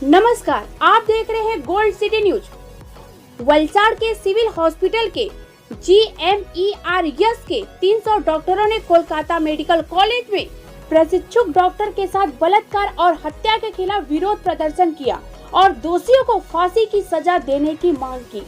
नमस्कार, आप देख रहे हैं गोल्ड सिटी न्यूज। वलसाड़ के सिविल हॉस्पिटल के GMERS के 300 डॉक्टरों ने कोलकाता मेडिकल कॉलेज में प्रशिक्षुक डॉक्टर के साथ बलात्कार और हत्या के खिलाफ विरोध प्रदर्शन किया और दोषियों को फांसी की सजा देने की मांग की।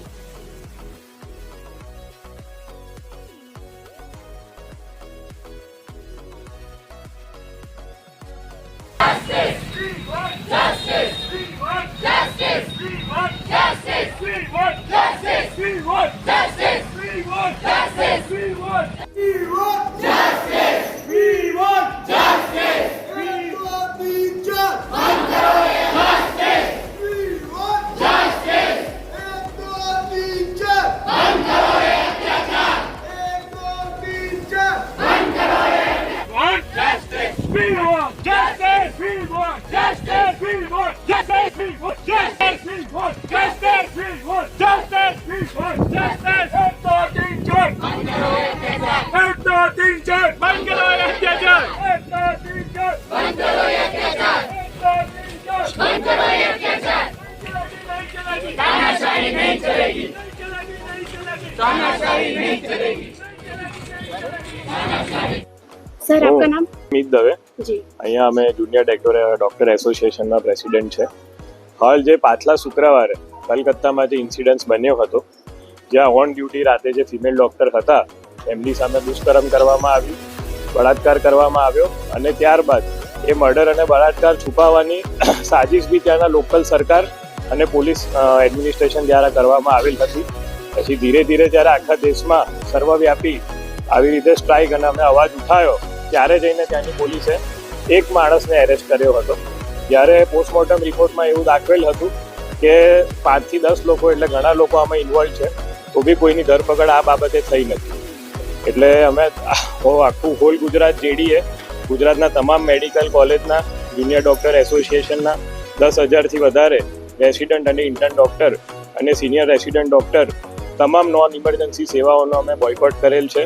सर, आपका नाम? અમિત દવે જી। અહીંયા અમે જુનિયર ડોક્ટર એસોસિએશનના પ્રેસિડેન્ટ છે। હાલ જે પાછલા શુક્રવારે કલકત્તામાં જે ઇન્સિડન્સ બન્યો હતો, જ્યાં ઓન ડ્યુટી રાતે જે ફિમેલ ડોક્ટર હતા એમની સામે દુષ્કર્મ કરવામાં આવ્યું, બળાત્કાર કરવામાં આવ્યો અને ત્યારબાદ એ મર્ડર અને બળાત્કાર છુપાવવાની સાજિશ બી ત્યાંના લોકલ સરકાર અને પોલીસ એડમિનિસ્ટ્રેશન દ્વારા કરવામાં આવેલ હતી। પછી ધીરે ધીરે જ્યારે આખા દેશમાં સર્વવ્યાપી આવી રીતે સ્ટ્રાઇક અને અમે અવાજ ઉઠાવ્યો ત્યારે જઈને ત્યાંની પોલીસે એક માણસને એરેસ્ટ કર્યો હતો। જ્યારે પોસ્ટમોર્ટમ રિપોર્ટમાં એવું દાખવેલ હતું કે 5 થી 10 લોકો એટલે ઘણા લોકો આમાં ઇન્વોલ્વ છે, તો બી કોઈની ધરપકડ આ બાબતે થઈ નથી। એટલે અમે આખું હોલ ગુજરાત જેડીએ ગુજરાતના તમામ મેડિકલ કોલેજના જુનિયર ડૉક્ટર એસોસિએશનના 10,000થી વધારે રેસિડન્ટ અને ઇન્ટર્ન ડૉક્ટર અને સિનિયર રેસિડન્ટ ડૉક્ટર તમામ નોન ઇમરજન્સી સેવાઓનો અમે બોયકોટ કરેલ છે।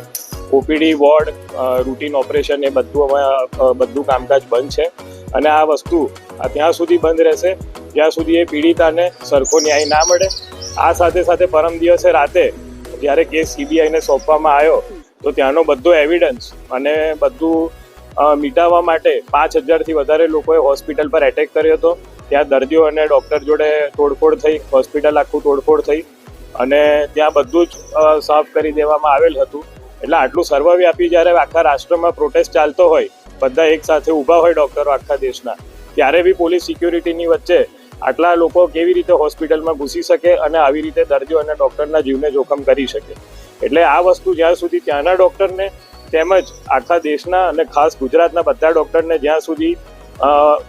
ઓપીડી વોર્ડ, રૂટીન ઓપરેશન એ બધું કામકાજ બંધ છે અને આ વસ્તુ ત્યાં સુધી બંધ રહેશે જ્યાં સુધી એ પીડિતાને સરખો ન્યાય ના મળે। આ સાથે સાથે પરમ દિવસે રાતે જ્યારે કેસ CBIને સોંપવામાં આવ્યો તો ત્યાંનો બધો એવિડન્સ અને બધું મિટાવવા માટે 5,000થી વધારે લોકોએ હોસ્પિટલ પર એટેક કર્યો હતો। ત્યાં દર્દીઓ અને ડૉક્ટર જોડે તોડફોડ થઈ, હોસ્પિટલ આખું તોડફોડ થઈ અને ત્યાં બધું જ સાફ કરી દેવામાં આવેલ હતું। એટલે આટલું સર્વવ્યાપી જ્યારે આખા રાષ્ટ્રમાં પ્રોટેસ્ટ ચાલતો હોય, બધા એક સાથે ઊભા હોય ડૉક્ટરો આખા દેશના, ત્યારે બી પોલીસ સિક્યુરિટીની વચ્ચે આટલા લોકો કેવી રીતે હોસ્પિટલમાં ઘૂસી શકે અને આવી રીતે દર્દીઓ અને ડૉક્ટરના જીવને જોખમ કરી શકે। એટલે આ વસ્તુ જ્યાં સુધી ત્યાંના ડૉક્ટરને તેમજ આખા દેશના અને ખાસ ગુજરાતના બધા ડૉક્ટરને જ્યાં સુધી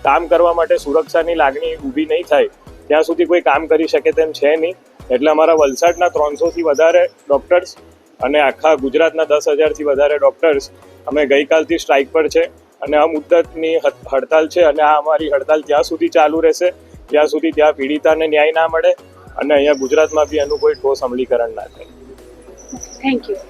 કામ કરવા માટે સુરક્ષાની લાગણી ઊભી નહીં થાય ત્યાં સુધી કોઈ કામ કરી શકે તેમ છે નહીં। એટલે અમારા વલસાડના 300થી વધારે ડૉક્ટર્સ અને આખા ગુજરાતના 10,000થી વધારે ડૉક્ટર્સ અમે ગઈકાલથી સ્ટ્રાઇક પર છે અને આ મુદ્દતની હડતાલ છે અને આ અમારી હડતાલ ત્યાં સુધી ચાલુ રહેશે જ્યાં સુધી ત્યાં પીડિતાને ન્યાય ના મળે અને અહીંયા ગુજરાતમાં બી એનું કોઈ ઠોસ અમલીકરણ ના થાય। Thank you.